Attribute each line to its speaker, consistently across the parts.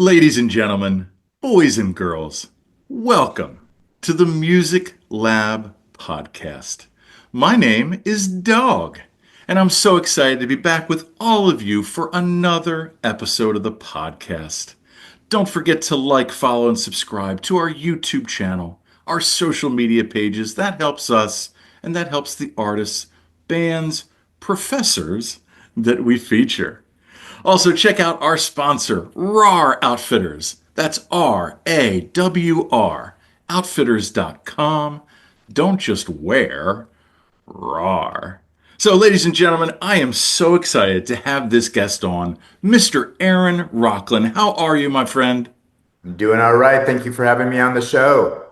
Speaker 1: Ladies and gentlemen, boys and girls, welcome to the Music Lab podcast. My name is Dogg, and I'm so excited to be back with all of you for another episode of the podcast. Don't forget to like, follow, and subscribe to our YouTube channel, our social media pages. That helps us, and that helps the artists, bands, professors that we feature. Also, check out our sponsor, RAR Outfitters. That's RAWR, outfitters.com. Don't just wear, RAR. So, ladies and gentlemen, I am so excited to have this guest on, Mr. Aaron Rochlen. How are you, my friend?
Speaker 2: I'm doing all right. Thank you for having me on the show.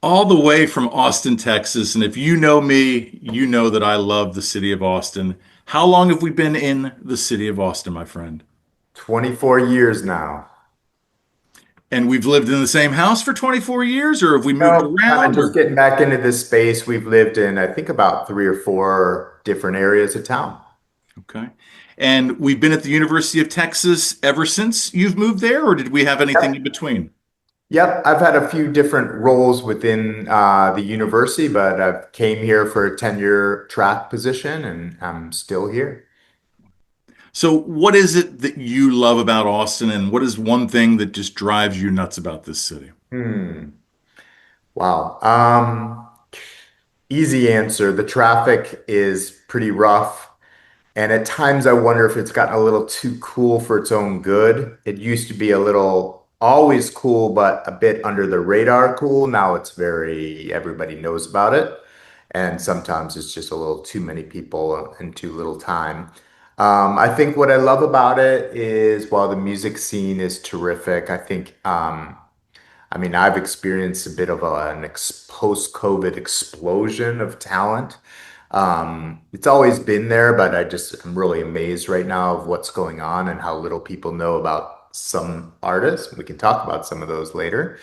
Speaker 1: All the way from Austin, Texas. And if you know me, you know that I love the city of Austin. How long have we been in the city of Austin, my friend?
Speaker 2: 24 years now.
Speaker 1: And we've lived in the same house for 24 years, or have we moved
Speaker 2: No, kind of
Speaker 1: around?
Speaker 2: just
Speaker 1: Or
Speaker 2: getting back into this space. We've lived in, I think, about three or four different areas of town.
Speaker 1: okay. And we've been at the University of Texas ever since you've moved there, or did we have anything in
Speaker 2: Yep.
Speaker 1: between?
Speaker 2: Yep. I've had a few different roles within the university, but I came here for a tenure track position and I'm still here.
Speaker 1: So, what is it that you love about Austin, and what is one thing that just drives you nuts about this city?
Speaker 2: Hmm. Wow. Easy answer. The traffic is pretty rough. And at times I wonder if it's gotten a little too cool for its own good. It used to be a little always cool, but a bit under the radar cool. Now it's very, everybody knows about it. And sometimes it's just a little too many people and too little time. I think what I love about it is while the music scene is terrific, I've experienced a bit of an ex post-COVID explosion of talent. It's always been there, but I'm really amazed right now of what's going on and how little people know about some artists. We can talk about some of those later.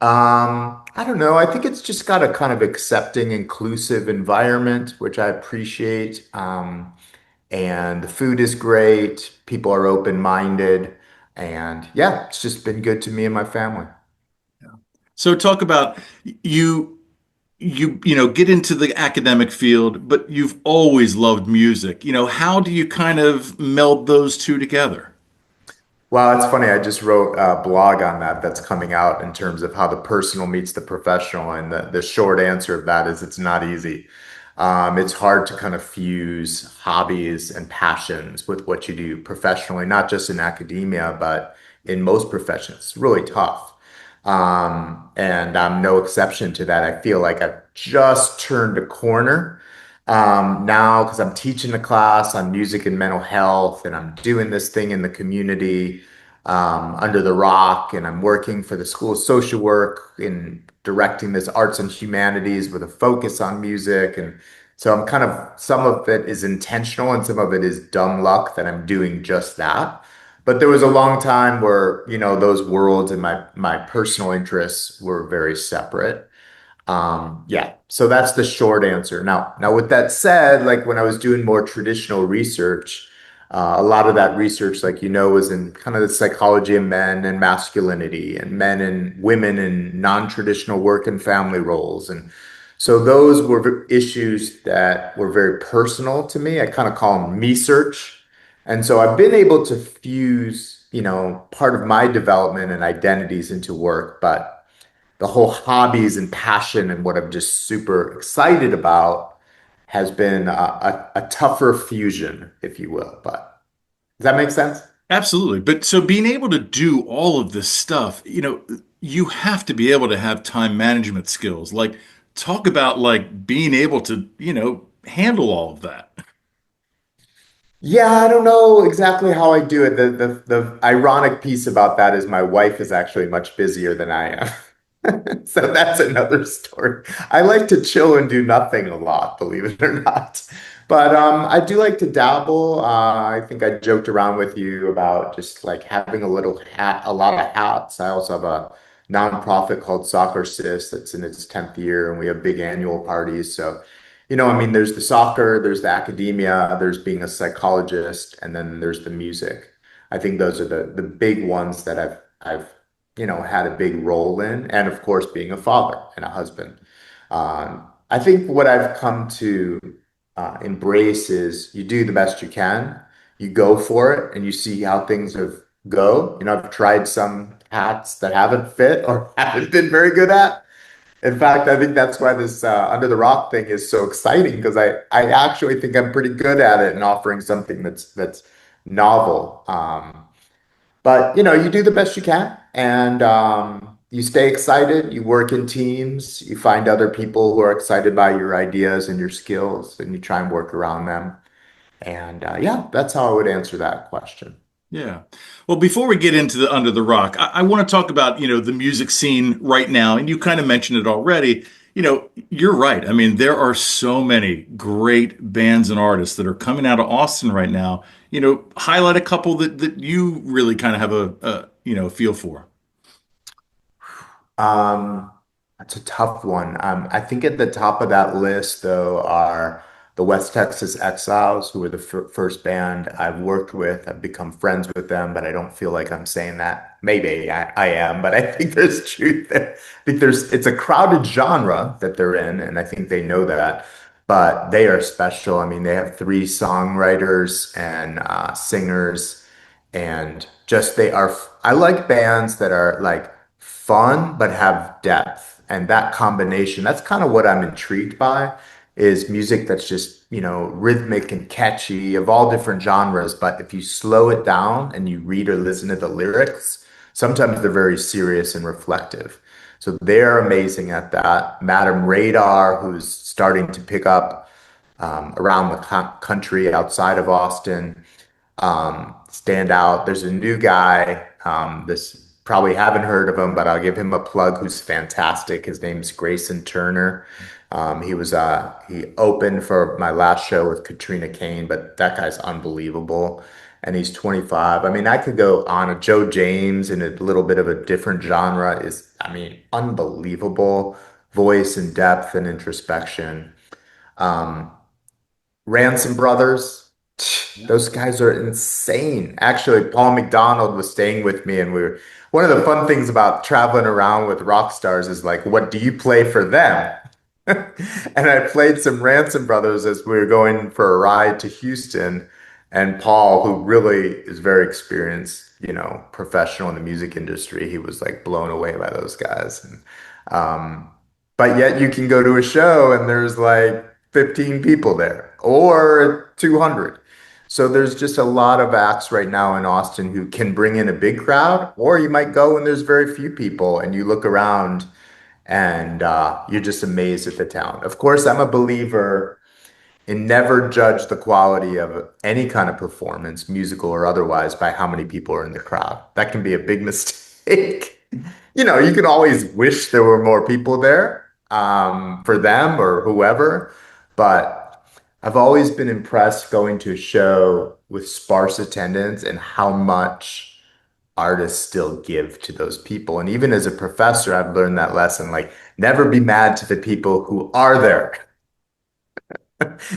Speaker 2: I don't know. I think it's just got a kind of accepting, inclusive environment, which I appreciate. And the food is great. People are open-minded. And yeah, it's just been good to me and my family.
Speaker 1: So, talk about you. You get into the academic field, but you've always loved music. How do you kind of meld those two together?
Speaker 2: Well, it's funny. I just wrote a blog on that that's coming out in terms of how the personal meets the professional. And the short answer of that is it's not easy. It's hard to kind of fuse hobbies and passions with what you do professionally, not just in academia, but in most professions. It's really tough. And I'm no exception to that. I feel like I've just turned a corner now because I'm teaching a class on music and mental health, and I'm doing this thing in the community Under The Rock, and I'm working for the School of Social Work in directing this arts and humanities with a focus on music. And so I'm kind of, some of it is intentional and some of it is dumb luck that I'm doing just that. But there was a long time where, those worlds and my personal interests were very separate. Yeah, so that's the short answer. Now with that said, like when I was doing more traditional research, a lot of that research, like was in kind of the psychology of men and masculinity and men and women in non-traditional work and family roles. And so those were issues that were very personal to me. I kind of call them me search. And so I've been able to fuse, part of my development and identities into work, but the whole hobbies and passion and what I'm just super excited about has been a tougher fusion, if you will. But does that make sense?
Speaker 1: Absolutely. But so being able to do all of this stuff, you have to be able to have time management skills. Like, talk about like being able to, handle all of that.
Speaker 2: Yeah, I don't know exactly how I do it. The ironic piece about that is my wife is actually much busier than I am. So that's another story. I like to chill and do nothing a lot, believe it or not. But I do like to dabble. I think I joked around with you about just like having a little hat, a lot of hats. I also have a nonprofit called Soccer Sis that's in its 10th year, and we have big annual parties. So, there's the soccer, there's the academia, there's being a psychologist, and then there's the music. I think those are the big ones that I've I've, had a big role in, and of course, being a father and a husband. I think what I've come to embrace is you do the best you can, you go for it, and you see how things go. I've tried some hats that haven't fit or haven't been very good at. In fact, I think that's why this Under the Rock thing is so exciting because I actually think I'm pretty good at it and offering something that's novel. But you do the best you can, and you stay excited. You work in teams. You find other people who are excited by your ideas and your skills, and you try and work around them. And yeah, that's how I would answer that question.
Speaker 1: Yeah. Well, before we get into the Under the Rock, I want to talk about, the music scene right now. And you kind of mentioned it already. You're right. I mean, there are so many great bands and artists that are coming out of Austin right now. Highlight a couple that you really kind of have feel for.
Speaker 2: Um, that's a tough one. I think at the top of that list, though, are the West Texas Exiles, who were the first band I've worked with. I've become friends with them, but I don't feel like I'm saying that. Maybe I am, but I think there's truth there. I think it's a crowded genre that they're in, and I think they know that. But they are special. I mean, they have three songwriters and singers and just they are I like bands that are like fun but have depth, and that combination, that's kind of what I'm intrigued by, is music that's just rhythmic and catchy of all different genres, but if you slow it down and you read or listen to the lyrics, sometimes they're very serious and reflective. So they're amazing at that. Madam Radar, who's starting to pick up around the country outside of Austin, stand out. There's a new guy. This probably haven't heard of him, but I'll give him a plug. Who's fantastic. His name's Grayson Turner. He opened for my last show with Katrina Kane, but that guy's unbelievable. And he's 25. I mean, I could go on. A Joe James in a little bit of a different genre is, I mean, unbelievable voice and depth and introspection. Um, Ransom Brothers,
Speaker 1: Yeah.
Speaker 2: those guys are insane. Actually, Paul McDonald was staying with me, and one of the fun things about traveling around with rock stars is like, what do you play for them? And I played some Ransom Brothers as we were going for a ride to Houston. And Paul, who really is very experienced, professional in the music industry, he was like blown away by those guys. Um, but yet you can go to a show and there's like 15 people there or 200. So there's just a lot of acts right now in Austin who can bring in a big crowd, or you might go and there's very few people and you look around and you're just amazed at the talent. Of course, I'm a believer in never judge the quality of any kind of performance, musical or otherwise, by how many people are in the crowd. That can be a big mistake. You can always wish there were more people there for them or whoever, but I've always been impressed going to a show with sparse attendance and how much artists still give to those people. And even as a professor, I've learned that lesson, like never be mad to the people who are there.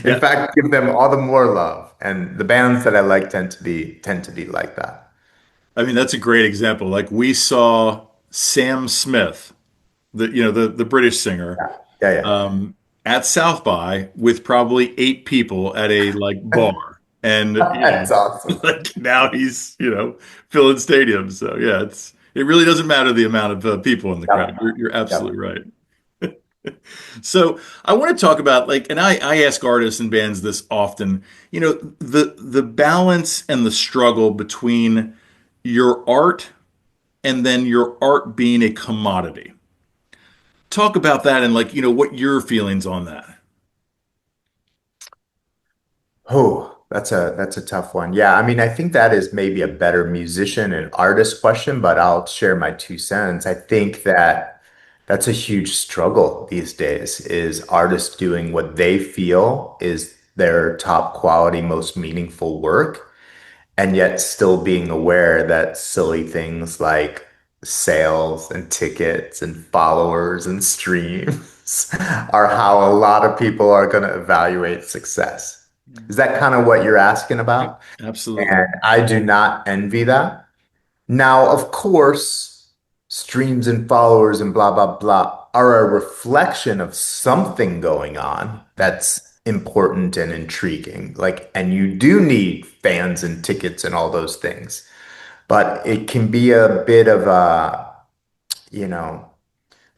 Speaker 2: In
Speaker 1: Yeah.
Speaker 2: fact, give them all the more love. And the bands that I like tend to be like that.
Speaker 1: I mean, that's a great example. Like we saw Sam Smith, the British singer,
Speaker 2: Yeah, yeah,
Speaker 1: um, at South by with probably eight people at a like bar, and
Speaker 2: yeah. That's awesome.
Speaker 1: like now he's filling stadiums. So yeah, it really doesn't matter the amount of people in the crowd.
Speaker 2: Yep,
Speaker 1: You're absolutely
Speaker 2: yep.
Speaker 1: right. So I want to talk about like, and I ask artists and bands this often. The balance and the struggle between your art and then your art being a commodity. Talk about that and like, what your feelings on that.
Speaker 2: Oh, that's a tough one. Yeah, I mean, I think that is maybe a better musician and artist question, but I'll share my 2 cents. I think that that's a huge struggle these days, is artists doing what they feel is their top quality, most meaningful work, and yet still being aware that silly things like sales and tickets and followers and streams are how a lot of people are going to evaluate success. Is that kind of what you're asking
Speaker 1: Yep,
Speaker 2: about?
Speaker 1: absolutely.
Speaker 2: And I do not envy that. Now, of course, streams and followers and blah, blah, blah are a reflection of something going on that's important and intriguing. Like, and you do need fans and tickets and all those things, but it can be a bit of a, you know,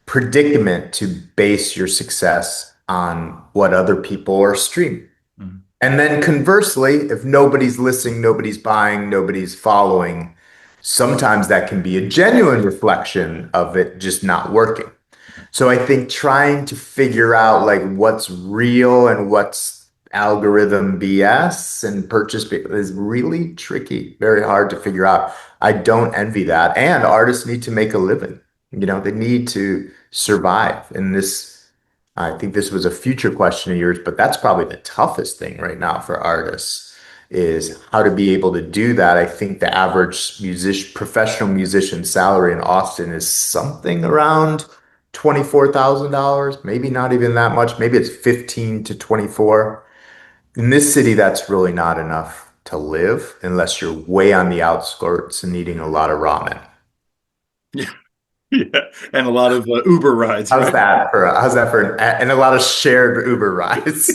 Speaker 2: predicament to base your success on what other people are streaming.
Speaker 1: Mhm.
Speaker 2: And then conversely, if nobody's listening, nobody's buying, nobody's following, sometimes that can be a genuine reflection of it just not working. So I think trying to figure out like what's real and what's algorithm BS and is really tricky, very hard to figure out. I don't envy that. And artists need to make a living. They need to survive in this. I think this was a future question of yours, but that's probably the toughest thing right now for artists is how to be able to do that. I think the average professional musician salary in Austin is something around $24,000, maybe not even that much. Maybe it's 15 to 24. In this city, that's really not enough to live unless you're way on the outskirts and eating a lot of ramen.
Speaker 1: Yeah, yeah, and a lot of Uber rides, right?
Speaker 2: And a lot of shared Uber rides?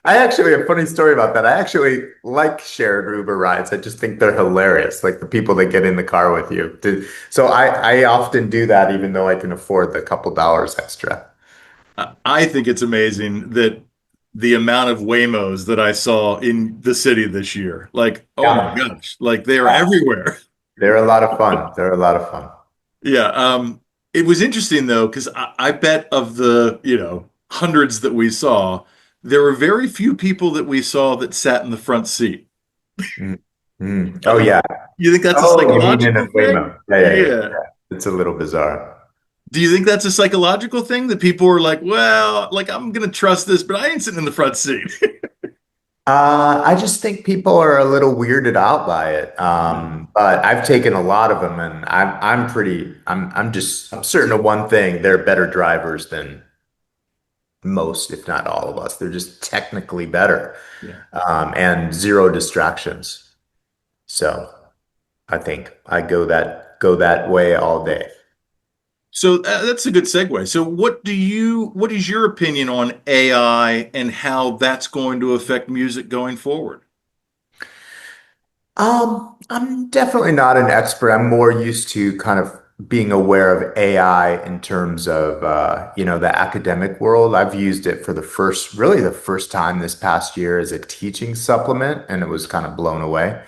Speaker 2: I actually have a funny story about that. I actually like shared Uber rides. I just think they're hilarious, like the people that get in the car with you. So I often do that, even though I can afford the couple dollars extra.
Speaker 1: I think it's amazing that the amount of Waymos that I saw in the city this year, like, oh my
Speaker 2: Yeah,
Speaker 1: gosh, like they are
Speaker 2: yeah.
Speaker 1: everywhere.
Speaker 2: They're a lot of fun. They're a lot of fun.
Speaker 1: Yeah, it was interesting though, because I bet of the, hundreds that we saw, there were very few people that we saw that sat in the front seat.
Speaker 2: Mm. Mm. Oh
Speaker 1: Uh,
Speaker 2: yeah.
Speaker 1: you think that's a
Speaker 2: Oh, you mean in a
Speaker 1: psychological thing?
Speaker 2: Waymo? Yeah, yeah, yeah,
Speaker 1: Yeah.
Speaker 2: yeah. It's a little bizarre.
Speaker 1: Do you think that's a psychological thing that people are like, well, like I'm gonna trust this, but I ain't sitting in the front seat?
Speaker 2: I just think people are a little weirded out by it. But I've taken a lot of them, and I'm certain of one thing: they're better drivers than most, if not all of us. They're just technically better,
Speaker 1: Yeah.
Speaker 2: and zero distractions. So I think I go that way all day.
Speaker 1: So that's a good segue. So what is your opinion on AI and how that's going to affect music going forward?
Speaker 2: I'm definitely not an expert. I'm more used to kind of being aware of AI in terms of the academic world. I've used it for really the first time this past year as a teaching supplement, and it was kind of blown away.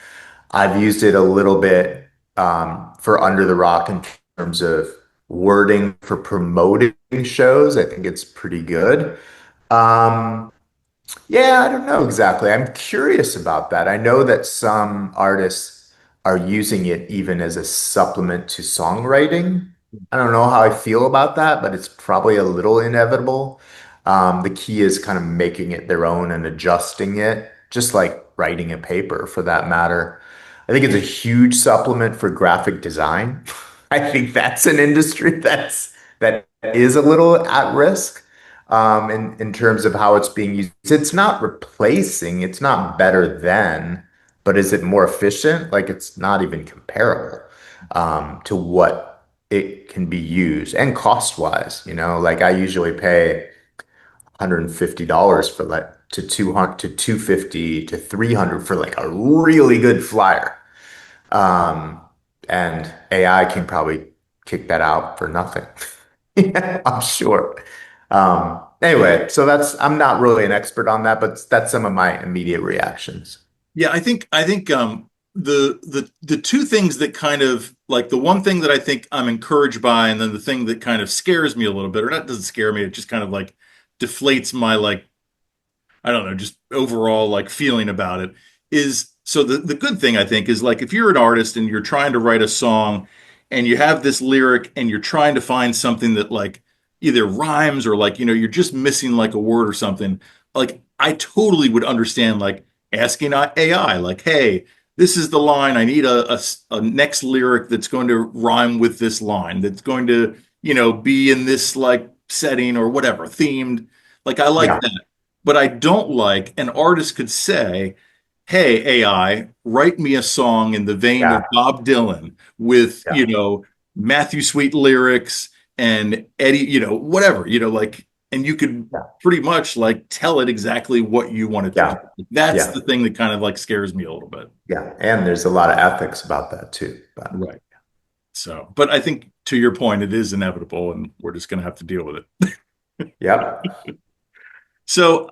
Speaker 2: I've used it a little bit for Under the Rock in terms of wording for promoting shows. I think it's pretty good. Um, yeah, I don't know exactly. I'm curious about that. I know that some artists are using it even as a supplement to songwriting. I don't know how I feel about that, but it's probably a little inevitable. The key is kind of making it their own and adjusting it, just like writing a paper for that matter. I think it's a huge supplement for graphic design. I think that's an industry that is a little at risk in terms of how it's being used. It's not replacing, it's not better than, but is it more efficient? Like it's not even comparable to what it can be used and cost wise. Like I usually pay $150 for like to 200 to 250 to 300 for like a really good flyer. Um, and AI can probably kick that out for nothing. Yeah, I'm sure. Anyway, so I'm not really an expert on that, but that's some of my immediate reactions.
Speaker 1: Yeah, I think the two things that kind of like the one thing that I think I'm encouraged by, and then the thing that kind of scares me a little bit, or not doesn't scare me, it just kind of like deflates my like I don't know, just overall like feeling about it is so the good thing I think is like if you're an artist and you're trying to write a song and you have this lyric and you're trying to find something that like either rhymes or like you're just missing like a word or something, like I totally would understand like asking AI like, hey, this is the line, I need a next lyric that's going to rhyme with this line that's going to be in this like setting or whatever themed, like I like
Speaker 2: Yeah.
Speaker 1: that. But I don't like an artist could say, hey, AI, write me a song in the vein
Speaker 2: Yeah,
Speaker 1: of Bob Dylan with,
Speaker 2: yeah,
Speaker 1: Matthew Sweet lyrics and Eddie, whatever, like, and you could
Speaker 2: yeah,
Speaker 1: pretty much like tell it exactly what you want it to do.
Speaker 2: yeah,
Speaker 1: That's
Speaker 2: yeah,
Speaker 1: the thing that kind of like scares me a little bit.
Speaker 2: yeah. And there's a lot of ethics about that too. But
Speaker 1: Right. So, but I think to your point, it is inevitable and we're just going to have to deal with it.
Speaker 2: yep.
Speaker 1: So,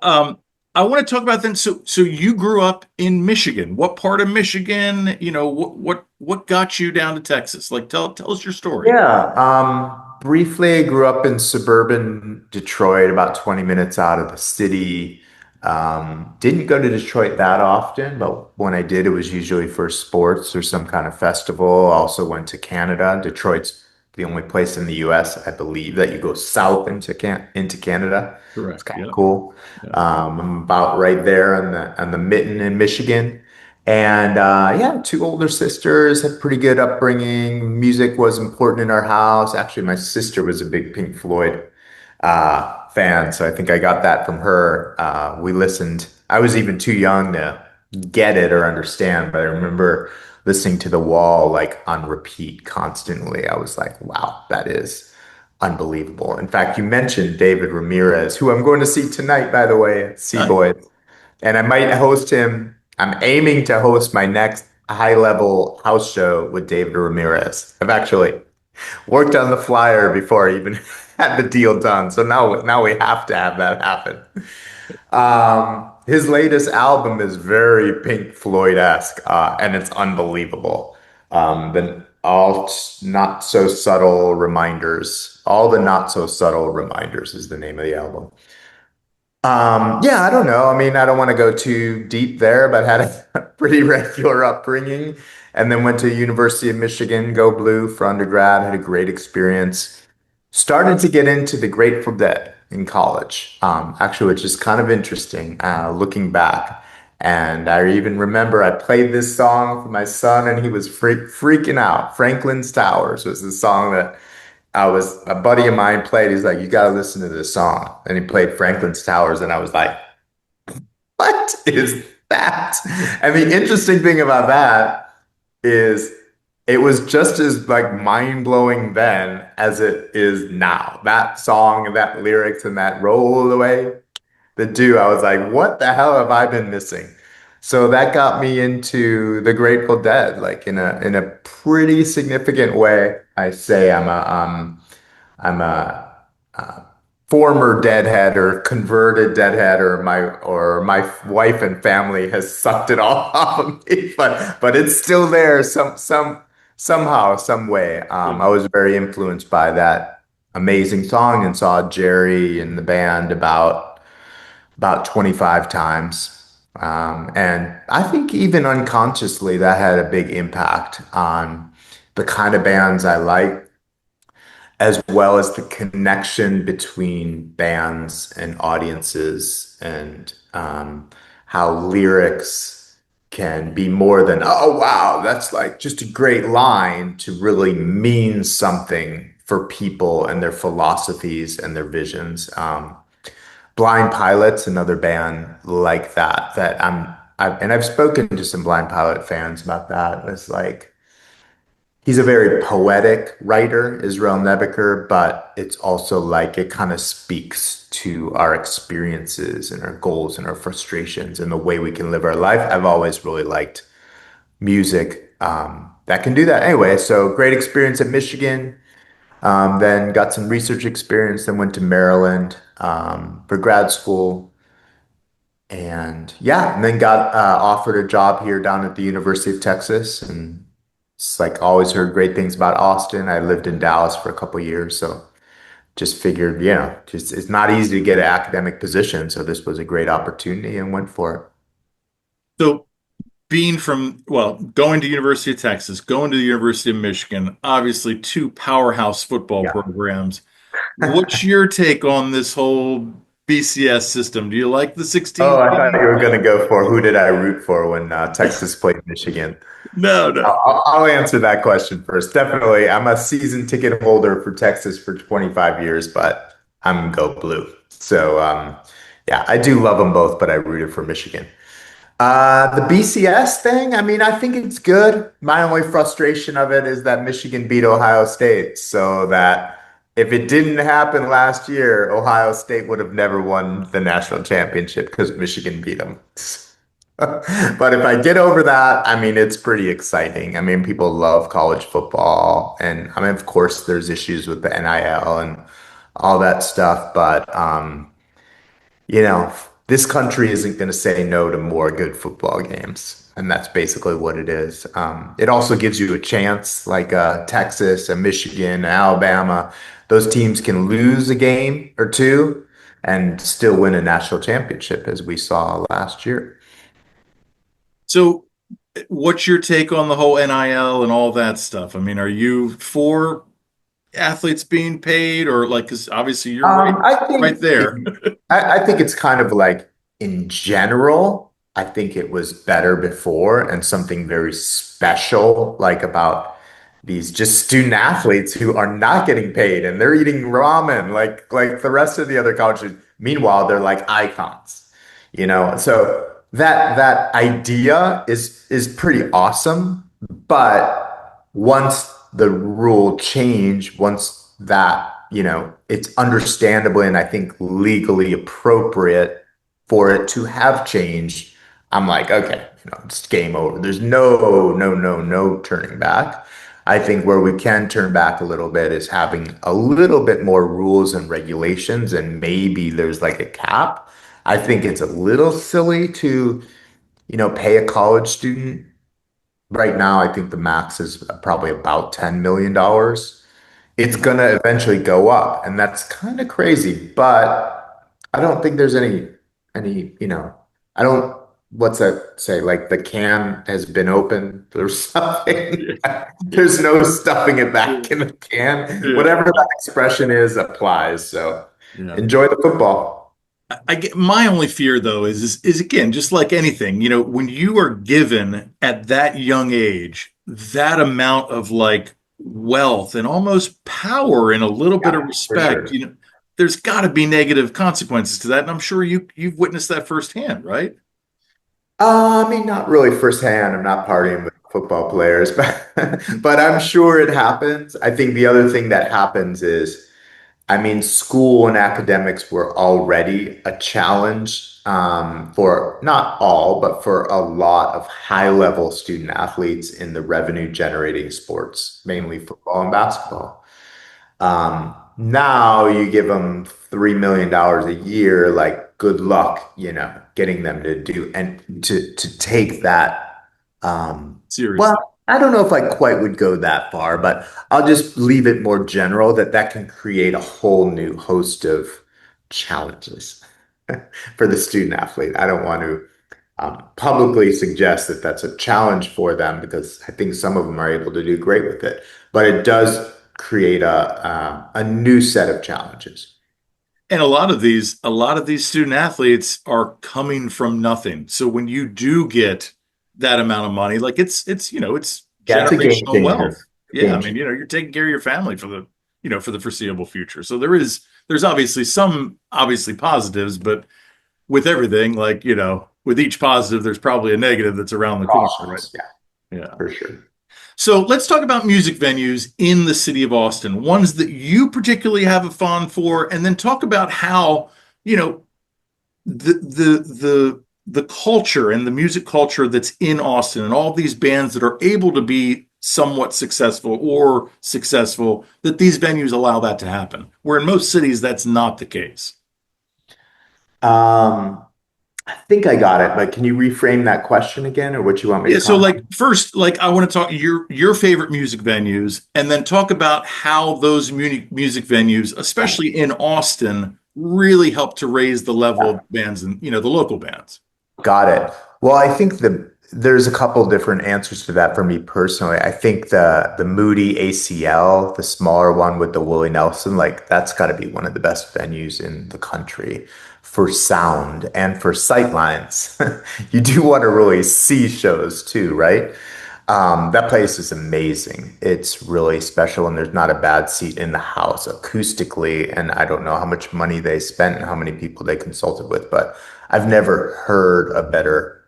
Speaker 1: I want to talk about then. So you grew up in Michigan. What part of Michigan? What got you down to Texas? Like, tell us your story.
Speaker 2: Yeah. Briefly grew up in suburban Detroit, about 20 minutes out of the city. Didn't go to Detroit that often, but when I did, it was usually for sports or some kind of festival. Also went to Canada. Detroit's the only place in the US, I believe, that you go south into Canada. It's
Speaker 1: Correct.
Speaker 2: kind of
Speaker 1: Yep.
Speaker 2: cool.
Speaker 1: Yep.
Speaker 2: I'm about right there on the mitten in Michigan. And yeah, two older sisters, had pretty good upbringing. Music was important in our house. Actually, my sister was a big Pink Floyd fan, so I think I got that from her. We listened. I was even too young to get it or understand, but I remember listening to The Wall like on repeat constantly. I was like, wow, that is unbelievable. In fact, you mentioned David Ramirez, who I'm going to see tonight, by the way, at
Speaker 1: Nice.
Speaker 2: Boys, and I might host him. I'm aiming to host my next high level house show with David Ramirez. I've actually worked on the flyer before I even had the deal done. So now we have to have that happen. His latest album is very Pink Floyd-esque, and it's unbelievable. The all not so subtle reminders, all the not so subtle reminders is the name of the album. Yeah, I don't know. I mean, I don't want to go too deep there, but had a pretty regular upbringing and then went to University of Michigan, go blue for undergrad, had a great experience. Started to get into the Grateful Dead in college, actually, which is kind of interesting, looking back. And I even remember I played this song for my son and he was freaking out. Franklin's Towers was the song that a buddy of mine played. He's like, you got to listen to this song. And he played Franklin's Towers. And I was like, what is that? And the interesting thing about that is it was just as like mind blowing then as it is now. That song and that lyrics and that roll away, the do, I was like, what the hell have I been missing? So that got me into the Grateful Dead, like in a pretty significant way. I say I'm a former deadhead or converted deadhead, or my wife and family has sucked it all off of me, but it's still there somehow, some way. I was very influenced by that amazing song and saw Jerry and the band about 25 times. And I think even unconsciously that had a big impact on the kind of bands I like, as well as the connection between bands and audiences, and how lyrics can be more than, oh, wow, that's like just a great line, to really mean something for people and their philosophies and their visions. Blind Pilot's another band like and I've spoken to some Blind Pilot fans about that. It's like, he's a very poetic writer, Israel Nebeker, but it's also like it kind of speaks to our experiences and our goals and our frustrations and the way we can live our life. I've always really liked music that can do that. Anyway, so great experience at Michigan. Then got some research experience, then went to Maryland for grad school. And yeah, and then got offered a job here down at the University of Texas. And it's like always heard great things about Austin. I lived in Dallas for a couple years, so just figured, just it's not easy to get an academic position. So this was a great opportunity and went for it.
Speaker 1: So being going to University of Texas, going to the University of Michigan, obviously two powerhouse football
Speaker 2: Yeah.
Speaker 1: programs. What's your take on this whole BCS system? Do you like the 16
Speaker 2: Oh, I thought you
Speaker 1: teams?
Speaker 2: were going to go for who did I root for when Texas played Michigan.
Speaker 1: No, no.
Speaker 2: I'll answer that question first. Definitely, I'm a season ticket holder for Texas for 25 years, but I'm go blue. So, yeah, I do love them both, but I rooted for Michigan. The BCS thing, I mean, I think it's good. My only frustration of it is that Michigan beat Ohio State, so that if it didn't happen last year, Ohio State would have never won the national championship because Michigan beat them. But if I get over that, I mean, it's pretty exciting. I mean, people love college football, and I mean, of course, there's issues with the NIL and all that stuff, but you know, this country isn't going to say no to more good football games. And that's basically what it is. It also gives you a chance, like Texas and Michigan, Alabama. Those teams can lose a game or two and still win a national championship, as we saw last year.
Speaker 1: So, what's your take on the whole NIL and all that stuff? I mean, are you for athletes being paid, or like, because obviously you're
Speaker 2: I
Speaker 1: right
Speaker 2: think
Speaker 1: there.
Speaker 2: I think it's kind of like in general, I think it was better before, and something very special like about these just student athletes who are not getting paid and they're eating ramen like the rest of the other colleges. Meanwhile, they're like icons, you know. So that idea is pretty awesome, but once the rule change, once that, you know, it's understandable and I think legally appropriate for it to have changed, I'm like, okay, you know, it's game over. There's no turning back. I think where we can turn back a little bit is having a little bit more rules and regulations, and maybe there's like a cap. I think it's a little silly to, you know, pay a college student. Right now, I think the max is probably about $10 million. It's gonna eventually go up, and that's kind of crazy. But I don't think there's you know, I don't, what's that say? Like the can has been opened or something.
Speaker 1: Yeah,
Speaker 2: There's no stuffing it
Speaker 1: yeah,
Speaker 2: back in the can.
Speaker 1: yeah,
Speaker 2: Whatever that expression is applies. So
Speaker 1: yeah.
Speaker 2: enjoy the football.
Speaker 1: I get my only fear though is again just like anything, you know, when you are given at that young age that amount of like wealth and almost power and a little bit of
Speaker 2: Yeah, for
Speaker 1: respect,
Speaker 2: sure.
Speaker 1: you know, there's got to be negative consequences to that, and I'm sure you've witnessed that firsthand, right?
Speaker 2: I mean, not really firsthand. I'm not partying with football players, but but I'm sure it happens. I think the other thing that happens is, I mean, school and academics were already a challenge for not all, but for a lot of high-level student athletes in the revenue-generating sports, mainly football and basketball. Now you give them $3 million a year, like good luck, you know, getting them to do and to take that. Well,
Speaker 1: Seriously.
Speaker 2: I don't know if I quite would go that far, but I'll just leave it more general that that can create a whole new host of challenges for the student athlete. I don't want to publicly suggest that that's a challenge for them because I think some of them are able to do great with it, but it does create a new set of challenges.
Speaker 1: And a lot of these student athletes are coming from nothing. So when you do get that amount of money, like it's, you know, it's
Speaker 2: Yeah, it's a game
Speaker 1: generational
Speaker 2: changer.
Speaker 1: wealth. Yeah, I
Speaker 2: Game
Speaker 1: mean,
Speaker 2: changer.
Speaker 1: you know, you're taking care of your family for the, you know, for the foreseeable future. So there's obviously some obviously positives, but with everything, like, you know, with each positive, there's probably a negative that's around the corner, right?
Speaker 2: Crossroads, yeah,
Speaker 1: Yeah.
Speaker 2: for sure.
Speaker 1: So let's talk about music venues in the city of Austin, ones that you particularly have a fond for, and then talk about how, you know, the culture and the music culture that's in Austin and all these bands that are able to be somewhat successful or successful, that these venues allow that to happen. Where in most cities that's not the case.
Speaker 2: Um, I think I got it, but can you reframe that question again or what you want me to
Speaker 1: Yeah, so
Speaker 2: comment?
Speaker 1: like first, like I want to talk your favorite music venues, and then talk about how those music venues, especially in Austin, really help to raise the level of bands and, you know, the local bands.
Speaker 2: Got it. Well, I think there's a couple different answers to that for me personally. I think the Moody ACL, the smaller one with the Willie Nelson, like that's got to be one of the best venues in the country for sound and for sight lines. You do want to really see shows too, right? That place is amazing. It's really special, and there's not a bad seat in the house acoustically. And I don't know how much money they spent and how many people they consulted with, but I've never heard a better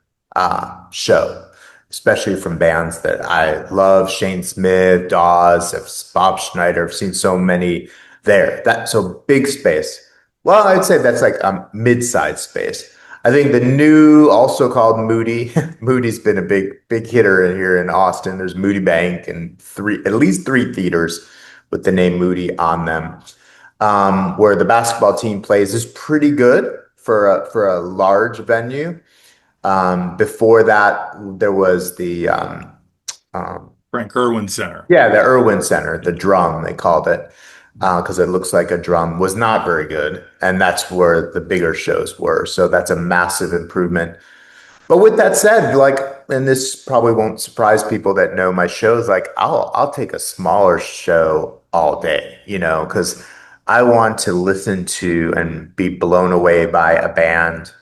Speaker 2: show, especially from bands that I love. Shane Smith, Dawes, Bob Schneider. I've seen so many there. That so big space. Well, I'd say that's like a mid-sized space. I think the new, also called Moody, Moody's been a big hitter in here in Austin. There's Moody Bank and at least three theaters with the name Moody on them. Where the basketball team plays is pretty good for a large venue. Before that, there was um,
Speaker 1: Frank Irwin Center.
Speaker 2: yeah, the Irwin Center, the drum, they called it, because it looks like a drum, was not very good. And that's where the bigger shows were. So that's a massive improvement. But with that said, like, and this probably won't surprise people that know my shows, like I'll take a smaller show all day, because I want to listen to and be blown away by a band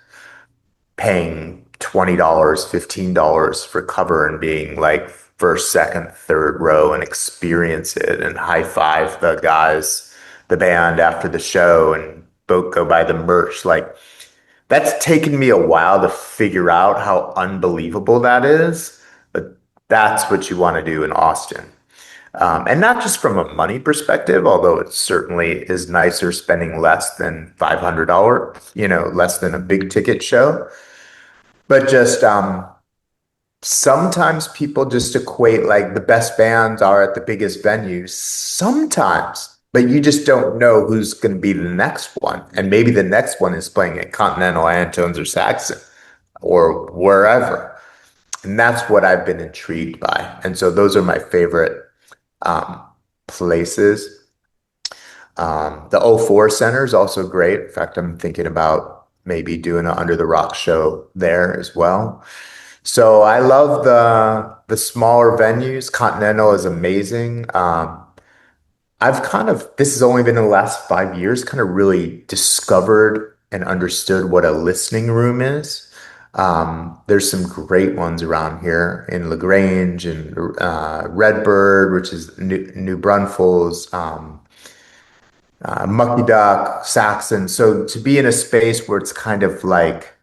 Speaker 2: paying $20, $15 for cover and being like first, second, third row and experience it and high five the guys, the band after the show and both go buy the merch. Like that's taken me a while to figure out how unbelievable that is, but that's what you want to do in Austin. And not just from a money perspective, although it certainly is nicer spending less than $500, less than a big ticket show. But just sometimes people just equate like the best bands are at the biggest venues. Sometimes, but you just don't know who's going to be the next one. And maybe the next one is playing at Continental, Antones, or Saxon or wherever. And that's what I've been intrigued by. And so those are my favorite um, places. The '04 Center is also great. In fact, I'm thinking about maybe doing an Under the Rock show there as well. So I love the smaller venues. Continental is amazing. I've kind of this has only been in the last 5 years, kind of really discovered and understood what a listening room is. There's some great ones around here in LaGrange and Redbird, which is New Braunfels, Mucky Duck, Saxon. So to be in a space where it's kind of like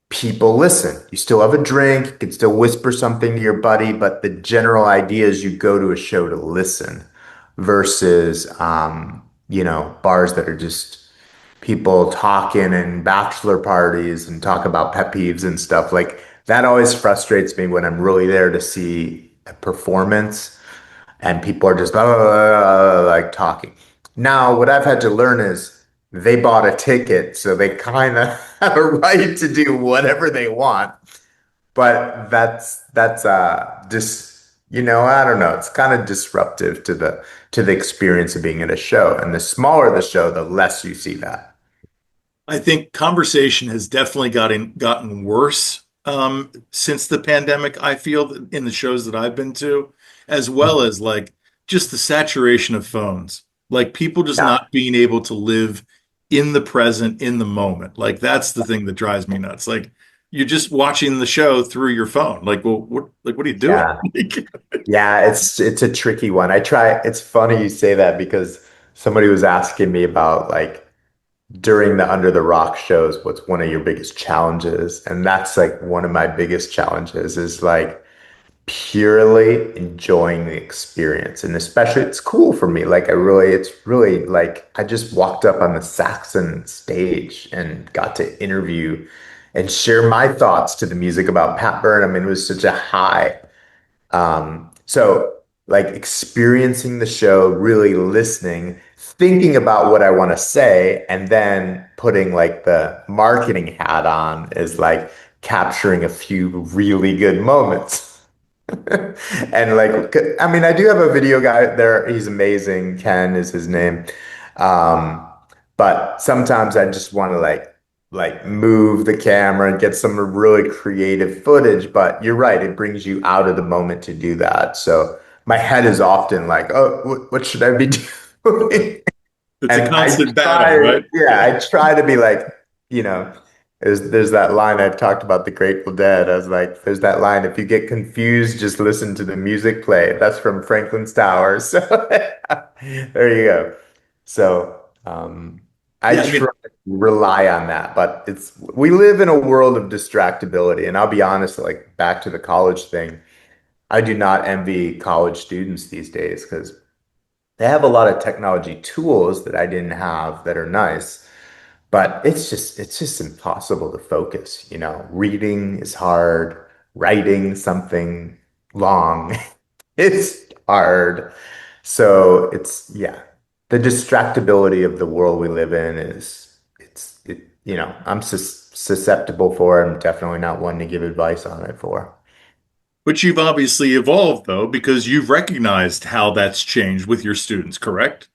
Speaker 2: people listen. You still have a drink, you can still whisper something to your buddy, but the general idea is you go to a show to listen versus, bars that are just people talking and bachelor parties and talk about pet peeves and stuff. Like that always frustrates me when I'm really there to see a performance and people are just like talking. Now, what I've had to learn is they bought a ticket, so they kind of have a right to do whatever they want. But that's just I don't know. It's kind of disruptive to the experience of being at a show. And the smaller the show, the less you see that.
Speaker 1: I think conversation has definitely gotten worse since the pandemic. I feel that in the shows that I've been to, as well as like just the saturation of phones, like people just
Speaker 2: Yeah.
Speaker 1: not being able to live in the present, in the moment. Like that's the thing that drives me nuts. Like you're just watching the show through your phone. Like, well, what are you doing?
Speaker 2: Yeah. Yeah, it's a tricky one. It's funny you say that because somebody was asking me about like during the Under the Rock shows, what's one of your biggest challenges? And that's like one of my biggest challenges is like purely enjoying the experience. And especially it's cool for me. Like it's really like I just walked up on the Saxon stage and got to interview and share my thoughts to the music about Pat Burnham. And it was such a high. So like experiencing the show, really listening, thinking about what I want to say, and then putting like the marketing hat on is like capturing a few really good moments. And like, I mean, I do have a video guy there. He's amazing. Ken is his name. Um, but sometimes I just want to like move the camera and get some really creative footage. But you're right, it brings you out of the moment to do that. So my head is often like, oh, what should I be doing?
Speaker 1: It's a
Speaker 2: And
Speaker 1: constant battle, right?
Speaker 2: I try to be like, you know, there's that line I've talked about the Grateful Dead. I was like, there's that line, if you get confused, just listen to the music play. That's from Franklin's Tower. So there you go. So I
Speaker 1: Yeah, I
Speaker 2: try
Speaker 1: mean,
Speaker 2: to rely on that, but we live in a world of distractibility. And I'll be honest, like back to the college thing, I do not envy college students these days because they have a lot of technology tools that I didn't have that are nice, but it's just impossible to focus. Reading is hard, writing something long, it's hard. So yeah, the distractibility of the world we live in I'm susceptible for it. I'm definitely not one to give advice on it for.
Speaker 1: but you've obviously evolved though, because you've recognized how that's changed with your students, correct?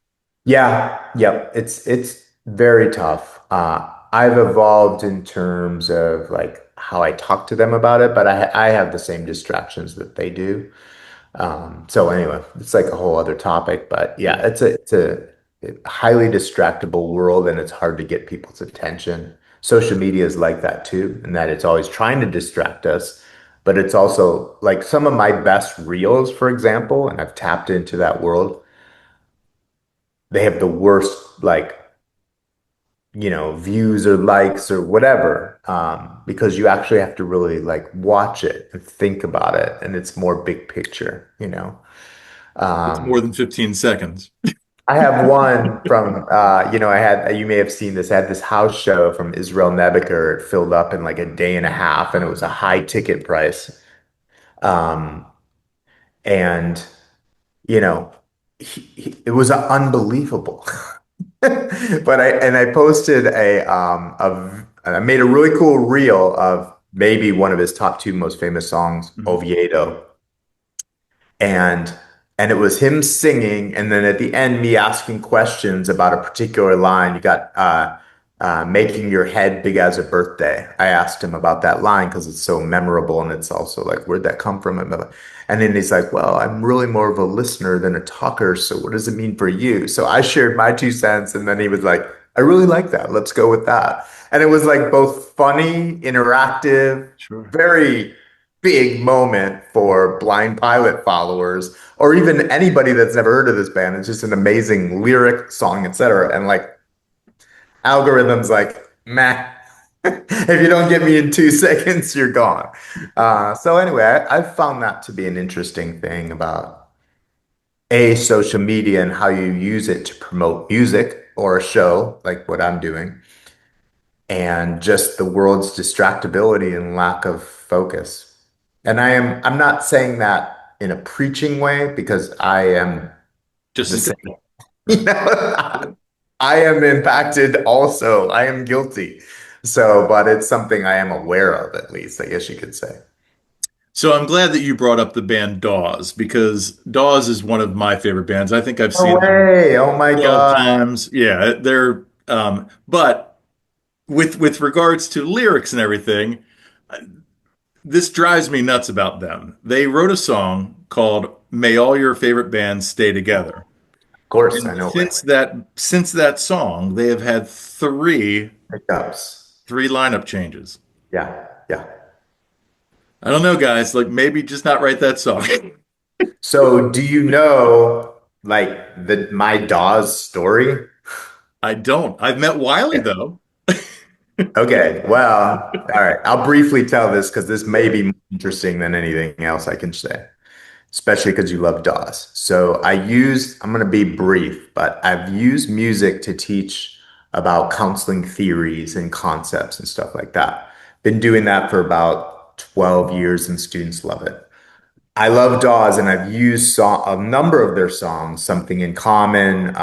Speaker 2: Yeah, yep. It's very tough. I've evolved in terms of like how I talk to them about it, but I have the same distractions that they do. So anyway, it's like a whole other topic, but yeah,
Speaker 1: Yeah.
Speaker 2: it's a highly distractible world and it's hard to get people's attention. Social media is like that too, in that it's always trying to distract us, but it's also like some of my best reels, for example, and I've tapped into that world. They have the worst like views or likes or whatever, because you actually have to really like watch it and think about it, and it's more big picture.
Speaker 1: It's more
Speaker 2: Um,
Speaker 1: than 15 seconds.
Speaker 2: I have one from, you may have seen this. I had this house show from Israel Nebuchadnezzar. It filled up in like a day and a half, and it was a high ticket price. Um, and, you know, it was unbelievable. I posted I made a really cool reel of maybe one of his top two most famous songs,
Speaker 1: Mhm.
Speaker 2: Oviedo, and it was him singing, and then at the end, me asking questions about a particular line. You got making your head big as a birthday. I asked him about that line because it's so memorable, and it's also like, where'd that come from? And then he's like, well, I'm really more of a listener than a talker, so what does it mean for you? So I shared my 2 cents, and then he was like, I really like that. Let's go with that. And it was like both funny, interactive,
Speaker 1: Sure.
Speaker 2: very big moment for Blind Pilot followers, or even anybody that's never heard of this band. It's just an amazing lyric, song, etc. And like algorithms, like meh. If you don't get me in 2 seconds, you're gone. So anyway, I've found that to be an interesting thing about social media and how you use it to promote music or a show like what I'm doing, and just the world's distractibility and lack of focus. And I'm not saying that in a preaching way because I am
Speaker 1: Just
Speaker 2: the
Speaker 1: as
Speaker 2: same.
Speaker 1: guilty.
Speaker 2: You know, I am impacted also. I am guilty. So, but it's something I am aware of, at least, I guess you could say.
Speaker 1: So I'm glad that you brought up the band Dawes because Dawes is one of my favorite bands. I think I've
Speaker 2: No
Speaker 1: seen them
Speaker 2: way. Oh my
Speaker 1: 12
Speaker 2: God.
Speaker 1: times. Yeah, they're but with regards to lyrics and everything, this drives me nuts about them. They wrote a song called May All Your Favorite Bands Stay Together.
Speaker 2: Of course, I
Speaker 1: And
Speaker 2: know
Speaker 1: since that song, they have had
Speaker 2: hiccups.
Speaker 1: three lineup changes.
Speaker 2: Yeah, yeah.
Speaker 1: I don't know, guys, like maybe just not write that song.
Speaker 2: So, do you know like the my Dawes story?
Speaker 1: I don't. I've met Wiley though.
Speaker 2: Okay, well, all right. I'll briefly tell this because this may be more interesting than anything else I can say, especially because you love DAWs. So I'm going to be brief, but I've used music to teach about counseling theories and concepts and stuff like that. Been doing that for about 12 years and students love it. I love Dawes, and I've used a number of their songs, Something in Common,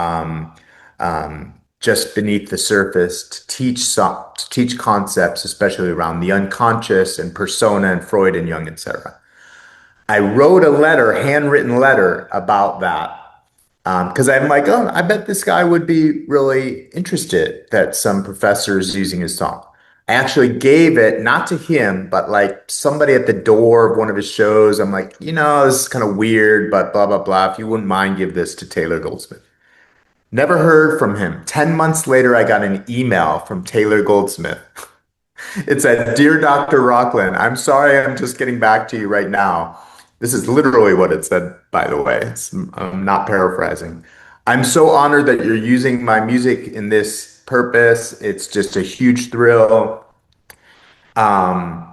Speaker 2: Just Beneath the Surface, to teach concepts, especially around the unconscious and persona and Freud and Jung, etc. I wrote a letter, handwritten letter about that because I'm like, oh, I bet this guy would be really interested that some professor is using his song. I actually gave it not to him, but like somebody at the door of one of his shows. I'm like, this is kind of weird, but blah, blah, blah. If you wouldn't mind, give this to Taylor Goldsmith. Never heard from him. 10 months later, I got an email from Taylor Goldsmith. It said, Dear Dr. Rochlen, I'm sorry I'm just getting back to you right now. This is literally what it said, by the way. I'm not paraphrasing. I'm so honored that you're using my music in this purpose. It's just a huge thrill.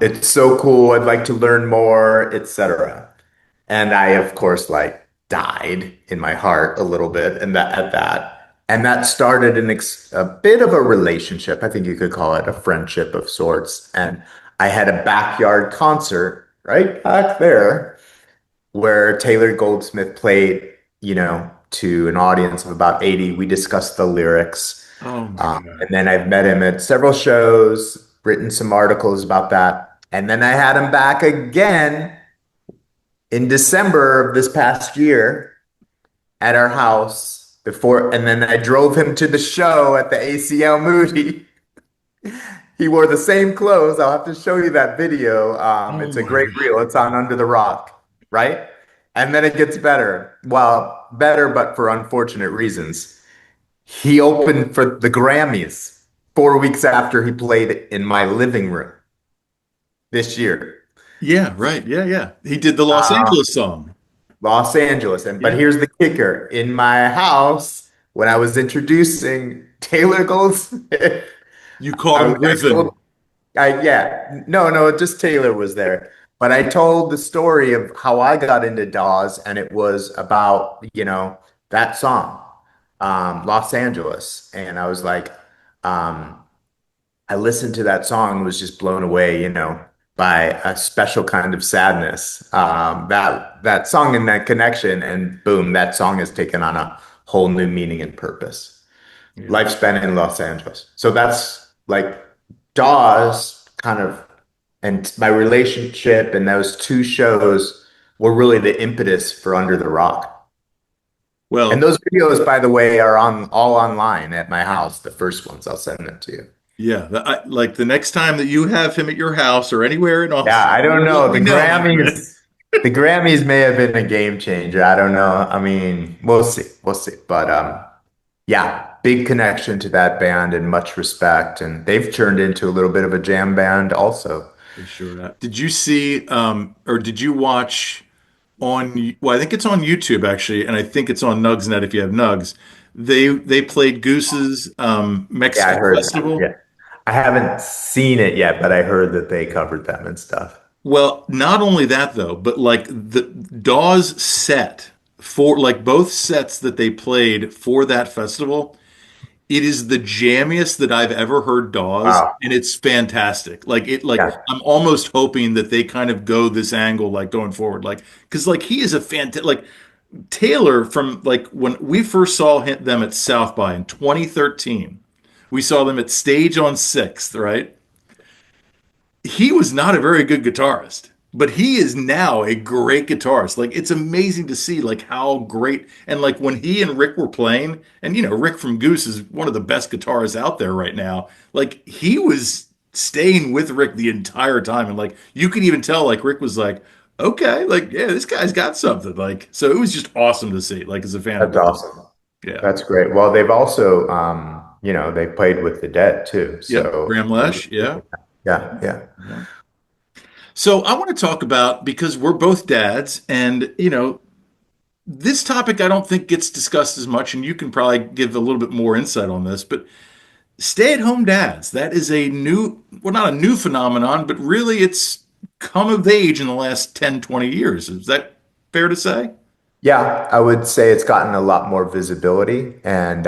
Speaker 2: It's so cool. I'd like to learn more, etc. And I, of course, like died in my heart a little bit, and that at that, and that started a bit of a relationship. I think you could call it a friendship of sorts. And I had a backyard concert right back there where Taylor Goldsmith played, to an audience of about 80. We discussed the lyrics.
Speaker 1: Oh my
Speaker 2: And
Speaker 1: God.
Speaker 2: then I've met him at several shows, written some articles about that. And then I had him back again in December of this past year at our house before, and then I drove him to the show at the ACL Moody. He wore the same clothes. I'll have to show you that video.
Speaker 1: Oh
Speaker 2: It's a
Speaker 1: my
Speaker 2: great
Speaker 1: God.
Speaker 2: reel. It's on Under the Rock, right? And then it gets better. Well, better, but for unfortunate reasons. He opened for the Grammys 4 weeks after he played in my living room this year.
Speaker 1: Yeah, right. Yeah, yeah. He did the Los
Speaker 2: Uh,
Speaker 1: Angeles song.
Speaker 2: Los Angeles. But
Speaker 1: Yeah.
Speaker 2: here's the kicker. In my house, when I was introducing Taylor Goldsmith,
Speaker 1: You called
Speaker 2: I,
Speaker 1: him
Speaker 2: I told
Speaker 1: Griffin.
Speaker 2: yeah, no, just Taylor was there. But I told the story of how I got into Dawes, and it was about, that song, Los Angeles. And I was like, um, I listened to that song and was just blown away, by a special kind of sadness. That song and that connection, and boom, that song has taken on a whole new meaning and purpose.
Speaker 1: Yeah.
Speaker 2: Life spent in Los Angeles. So that's like Dawes kind of, and my relationship and those two shows were really the impetus for Under the Rock. And
Speaker 1: Well,
Speaker 2: those videos, by the way, are on all online at my house. The first ones, I'll send them to you.
Speaker 1: yeah. Like the next time that you have him at your house or anywhere in
Speaker 2: Yeah,
Speaker 1: Austin,
Speaker 2: I don't
Speaker 1: you let
Speaker 2: know.
Speaker 1: me know, my friend.
Speaker 2: The Grammys may have been a game changer. I don't know. I mean, we'll see. We'll see. But yeah, big connection to that band and much respect. And they've turned into a little bit of a jam band also.
Speaker 1: They sure have. Did you see or did you watch on well, I think it's on YouTube actually, and I think it's on Nugsnet if you have Nugs. They played Goose's
Speaker 2: Yeah, I
Speaker 1: Mexican
Speaker 2: heard that.
Speaker 1: festival.
Speaker 2: Yeah. I haven't seen it yet, but I heard that they covered them and stuff.
Speaker 1: Well, not only that though, but like the Dawes set for like both sets that they played for that festival, it is the jammiest that I've ever heard Dawes,
Speaker 2: Wow.
Speaker 1: and it's fantastic. Like
Speaker 2: Yeah,
Speaker 1: I'm almost hoping that they kind of go this angle like going forward, like because like he is a fantastic like Taylor from like when we first saw them at South by in 2013, we saw them at Stage on Sixth, right? He was not a very good guitarist, but he is now a great guitarist. Like it's amazing to see like how great and like when he and Rick were playing, and Rick from Goose is one of the best guitarists out there right now. Like he was staying with Rick the entire time, and like you could even tell like Rick was like, okay, like yeah, this guy's got something. Like so, it was just awesome to see. Like as a fan of
Speaker 2: that's
Speaker 1: Dawes,
Speaker 2: awesome.
Speaker 1: yeah,
Speaker 2: That's great. Well, they've also, they played with the Dead too.
Speaker 1: yep,
Speaker 2: So,
Speaker 1: Graham Lesh, yeah.
Speaker 2: yeah, yeah.
Speaker 1: Yeah. So I want to talk about because we're both dads, and this topic I don't think gets discussed as much, and you can probably give a little bit more insight on this, but stay-at-home dads, that is a new, well, not a new phenomenon, but really it's come of age in the last 10, 20 years. Is that fair to say?
Speaker 2: Yeah, I would say it's gotten a lot more visibility. And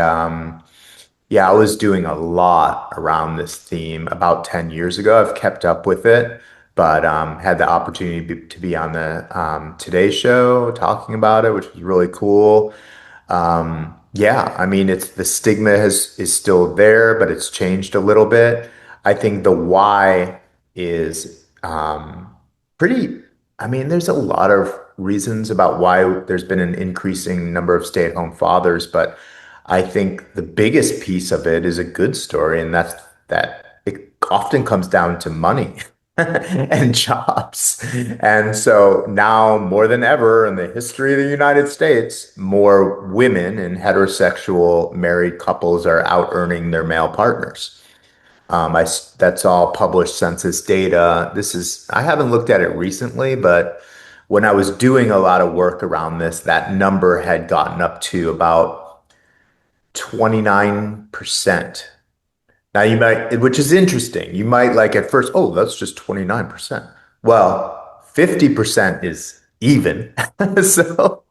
Speaker 2: yeah, I was doing a lot around this theme about 10 years ago. I've kept up with it, but had the opportunity to be on the Today Show talking about it, which was really cool. Yeah, I mean, it's the stigma is still there, but it's changed a little bit. I think the why is pretty. I mean, there's a lot of reasons about why there's been an increasing number of stay-at-home fathers, but I think the biggest piece of it is a good story, and that's that it often comes down to money and jobs. And so now more than ever in the history of the United States, more women and heterosexual married couples are out earning their male partners. That's all published census data. I haven't looked at it recently, but when I was doing a lot of work around this, that number had gotten up to about 29%. Now you might, which is interesting. You might like at first, oh, that's just 29%. Well, 50% is even. So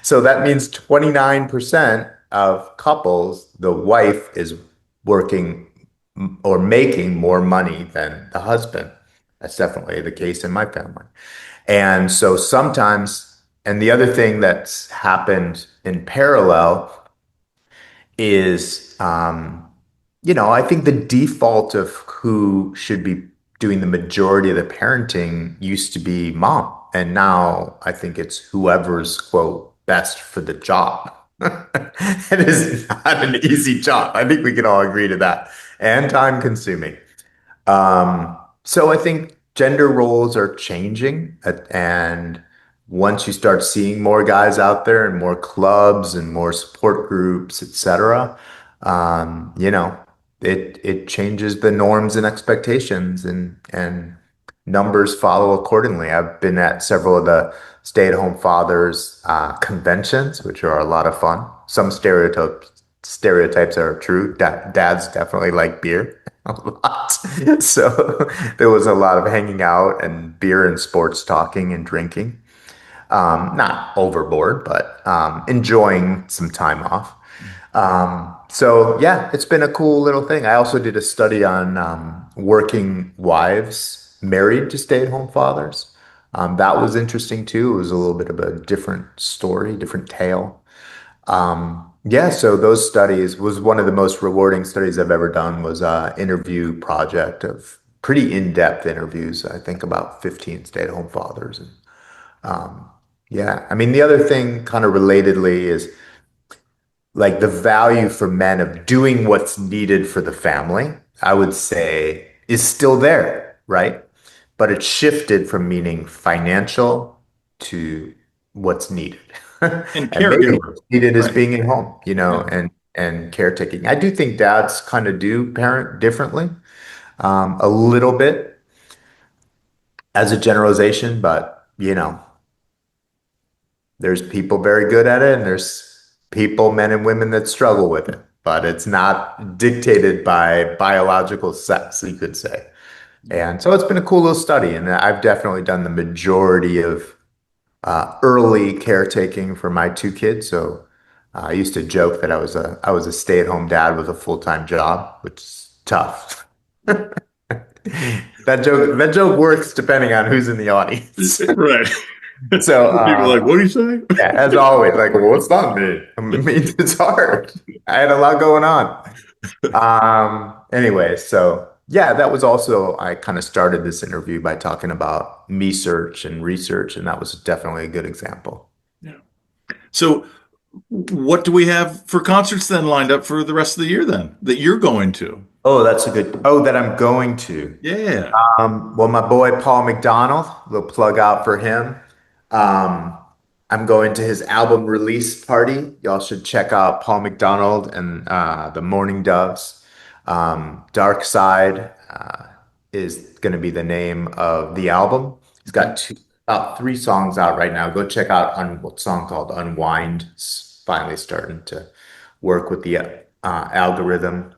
Speaker 2: so that means 29% of couples, the wife is working or making more money than the husband. That's definitely the case in my family. And so sometimes, and the other thing that's happened in parallel is, I think the default of who should be doing the majority of the parenting used to be mom. And now I think it's whoever's, quote, best for the job. It is not an easy job. I think we can all agree to that. And time consuming. So I think gender roles are changing, and once you start seeing more guys out there and more clubs and more support groups, etc., you know, it changes the norms and expectations, and numbers follow accordingly. I've been at several of the stay-at-home fathers conventions, which are a lot of fun. Some stereotypes are true. Dads definitely like beer a lot. So there was a lot of hanging out and beer and sports talking and drinking. Not overboard, but enjoying some time off. So yeah, it's been a cool little thing. I also did a study on working wives married to stay-at-home fathers. That was interesting too. It was a little bit of a different story, different tale. Yeah, so those studies was one of the most rewarding studies I've ever done was a interview project of pretty in-depth interviews. I think about 15 stay-at-home fathers. And yeah, I mean the other thing kind of relatedly is like the value for men of doing what's needed for the family, I would say is still there, right? But it's shifted from meaning financial to what's needed.
Speaker 1: And
Speaker 2: And maybe
Speaker 1: caregiver,
Speaker 2: what's needed is
Speaker 1: right?
Speaker 2: being at home,
Speaker 1: Yeah.
Speaker 2: and caretaking. I do think dads kind of do parent differently, a little bit as a generalization, but there's people very good at it, and there's people, men and women, that struggle with it. But it's not dictated by biological sex, you could say. And so it's been a cool little study, and I've definitely done the majority of early caretaking for my two kids. So I used to joke that I was a stay-at-home dad with a full-time job, which is tough. That joke works depending on who's in the audience.
Speaker 1: Right.
Speaker 2: So
Speaker 1: People are like, what do you say?
Speaker 2: yeah, as always, like, well, it's not me. I mean, it's hard. I had a lot going on. Anyway, so yeah, that was also, I kind of started this interview by talking about me search and research, and that was definitely a good example.
Speaker 1: Yeah. So, what do we have for concerts then lined up for the rest of the year then that you're going to?
Speaker 2: Oh, that's a good, oh, that I'm going to.
Speaker 1: Yeah.
Speaker 2: Well, my boy Paul McDonald, little plug out for him. Um, I'm going to his album release party. Y'all should check out Paul McDonald and the Morning Doves. Dark Side is going to be the name of the album. He's
Speaker 1: Okay.
Speaker 2: got about three songs out right now. Go check out a song called Unwind. It's finally starting to work with the algorithm.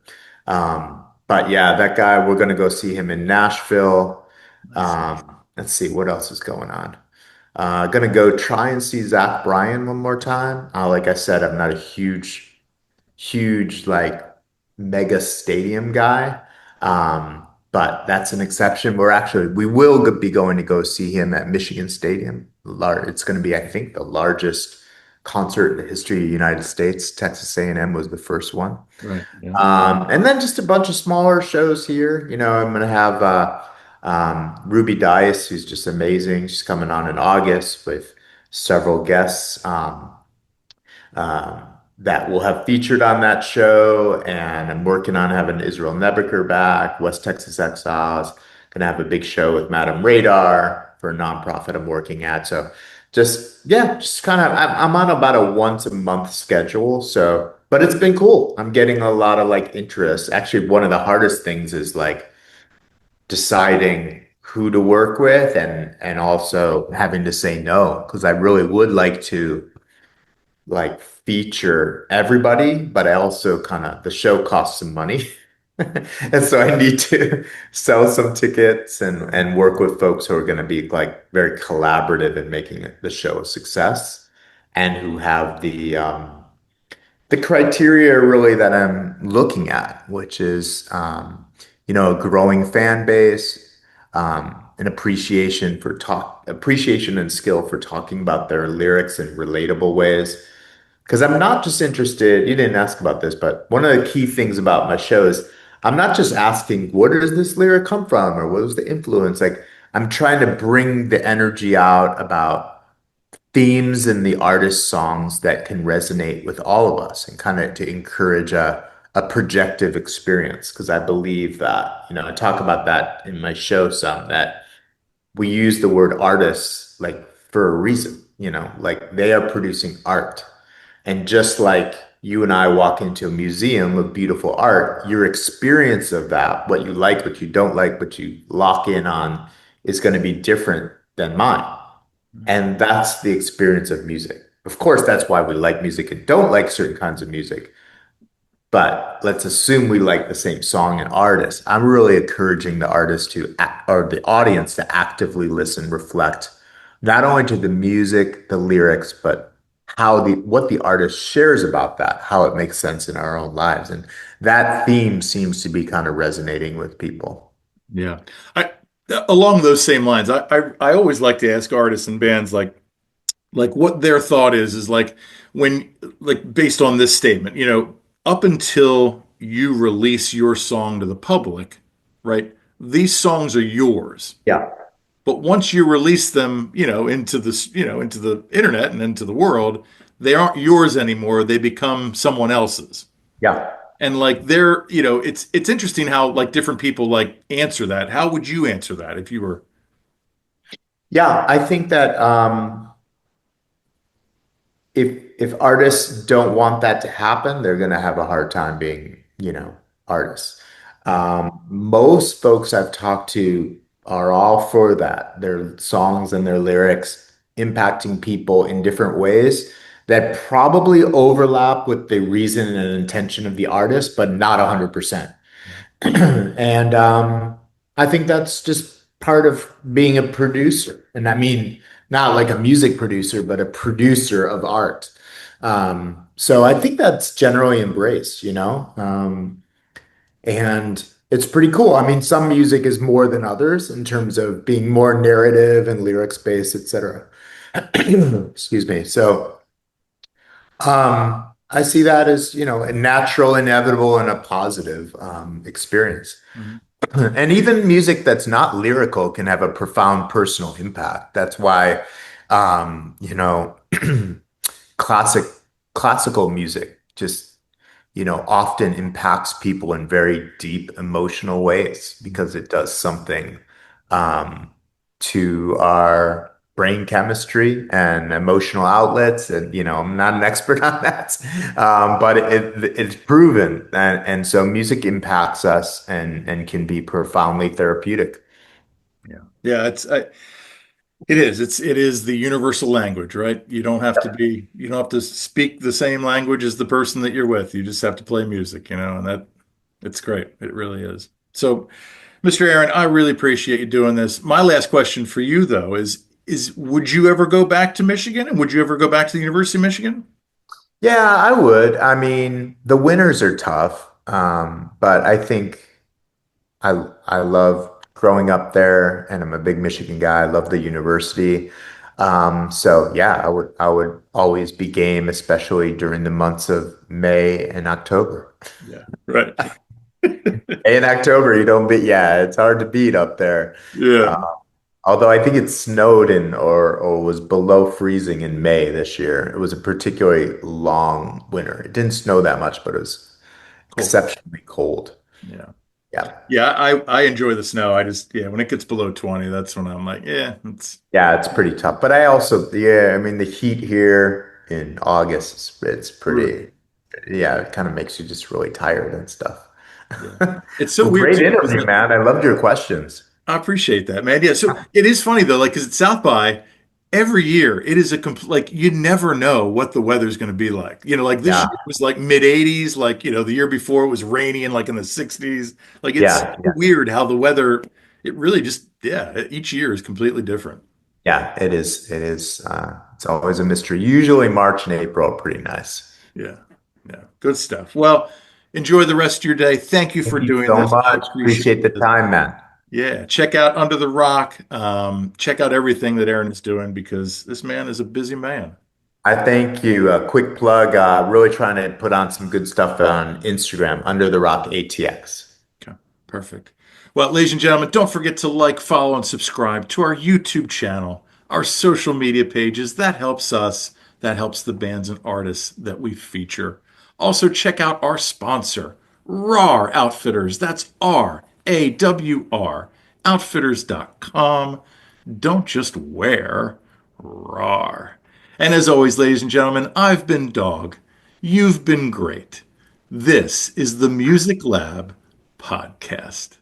Speaker 2: But yeah, that guy, we're going to go see him in Nashville.
Speaker 1: Nice.
Speaker 2: Let's see what else is going on. Gonna go try and see Zach Bryan one more time. Like I said, I'm not a huge like mega stadium guy. But that's an exception. We will be going to go see him at Michigan Stadium. It's going to be, I think, the largest concert in the history of the United States. Texas A&M was the first one.
Speaker 1: Right. Yeah.
Speaker 2: And then just a bunch of smaller shows here. I'm going to have Ruby Dice, who's just amazing. She's coming on in August with several guests um, that will have featured on that show. And I'm working on having Israel Nebuchadnezzar back, West Texas Exiles. Gonna have a big show with Madam Radar for a nonprofit I'm working at. So just kind of I'm on about a once a month schedule. So, but it's been cool. I'm getting a lot of like interest. Actually, one of the hardest things is like deciding who to work with and also having to say no because I really would like to like feature everybody, but I also kind of the show costs some money. And so I need to sell some tickets and work with folks who are going to be like very collaborative in making the show a success and who have the criteria really that I'm looking at, which is a growing fan base, an appreciation and skill for talking about their lyrics in relatable ways. Because I'm not just interested, you didn't ask about this, but one of the key things about my show is I'm not just asking, where does this lyric come from or what was the influence? Like, I'm trying to bring the energy out about themes in the artist's songs that can resonate with all of us and kind of to encourage a projective experience. Because I believe that, I talk about that in my show some, that we use the word artists like for a reason, like they are producing art. And just like you and I walk into a museum of beautiful art, your experience of that, what you like, what you don't like, what you lock in on, is going to be different than mine. And that's the experience of music. Of course, that's why we like music and don't like certain kinds of music. But let's assume we like the same song and artist. I'm really encouraging the artist or the audience to actively listen, reflect, not only to the music, the lyrics, but what the artist shares about that, how it makes sense in our own lives. And that theme seems to be kind of resonating with people.
Speaker 1: Yeah. I along those same lines, I always like to ask artists and bands like what their thought is like when like based on this statement, up until you release your song to the public, right? These songs are yours.
Speaker 2: Yeah.
Speaker 1: But once you release them, into this, into the internet and into the world, they aren't yours anymore. They become someone else's.
Speaker 2: Yeah.
Speaker 1: And like they're, it's interesting how like different people like answer that. How would you answer that if you were?
Speaker 2: Yeah. I think that if artists don't want that to happen, they're going to have a hard time being, artists. Most folks I've talked to are all for that. Their songs and their lyrics impacting people in different ways that probably overlap with the reason and intention of the artist, but not 100%. And I think that's just part of being a producer. And I mean, not like a music producer, but a producer of art. So I think that's generally embraced, and it's pretty cool. I mean, some music is more than others in terms of being more narrative and lyrics based, etc. Excuse me. So I see that as, a natural, inevitable, and a positive experience.
Speaker 1: Mhm.
Speaker 2: And even music that's not lyrical can have a profound personal impact. That's why, classic classical music just, often impacts people in very deep emotional ways because it does something um, to our brain chemistry and emotional outlets. And, I'm not an expert on that, but it's proven. And so music impacts us and can be profoundly therapeutic.
Speaker 1: Yeah. Yeah, it is the universal language, right? You don't have to speak the same language as the person that you're with. You just have to play music, and that it's great. It really is. So, Mr. Aaron, I really appreciate you doing this. My last question for you though is would you ever go back to Michigan? And would you ever go back to the University of Michigan?
Speaker 2: Yeah, I would. I mean, the winters are tough, but I think I love growing up there, and I'm a big Michigan guy. I love the university. So yeah, I would always be game, especially during the months of May and October.
Speaker 1: Yeah, right.
Speaker 2: In October, you don't beat. Yeah, it's hard to beat up there.
Speaker 1: Yeah,
Speaker 2: Uh, although I think it snowed in or was below freezing in May this year. It was a particularly long winter. It didn't snow that much, but it was
Speaker 1: cool.
Speaker 2: exceptionally cold.
Speaker 1: Yeah.
Speaker 2: Yeah.
Speaker 1: Yeah, I enjoy the snow. Yeah, when it gets below 20, that's when I'm like, yeah,
Speaker 2: Yeah, it's pretty tough. But I also, yeah, I mean, the heat here in August, it's
Speaker 1: brutal.
Speaker 2: pretty, yeah, it kind of makes you just really tired and stuff.
Speaker 1: Yeah. It's so
Speaker 2: Well,
Speaker 1: weird
Speaker 2: great
Speaker 1: too, because
Speaker 2: interview, man. I loved your questions.
Speaker 1: I appreciate that, man. Yeah. So it is funny though, like, because it's South by. every year it is a complete, like you never know what the weather's going to be like. Like this
Speaker 2: Yeah,
Speaker 1: year it was like mid 80s, like the year before it was rainy and like in the 60s. Like it's so
Speaker 2: yeah,
Speaker 1: weird how the weather, it really just, yeah, each year is completely different.
Speaker 2: yeah. It is. It is. It's always a mystery. Usually March and April are pretty nice.
Speaker 1: Yeah. Yeah. Good stuff. Well, enjoy the rest of your day. Thank you for
Speaker 2: Thank you
Speaker 1: doing
Speaker 2: so
Speaker 1: this. I
Speaker 2: much.
Speaker 1: appreciate
Speaker 2: Appreciate the
Speaker 1: it.
Speaker 2: time, man.
Speaker 1: Yeah. Check out Under the Rock. Check out everything that Aaron is doing because this man is a busy man.
Speaker 2: I thank you. A quick plug. Really trying to put on some good stuff on Instagram, Under the Rock ATX.
Speaker 1: Okay, perfect. Well, ladies and gentlemen, don't forget to like, follow, and subscribe to our YouTube channel, our social media pages. That helps us. That helps the bands and artists that we feature. Also, check out our sponsor, RAR Outfitters. That's RAWR, outfitters.com. Don't just wear RAR. And as always, ladies and gentlemen, I've been Dog. You've been great. This is the Music Lab podcast.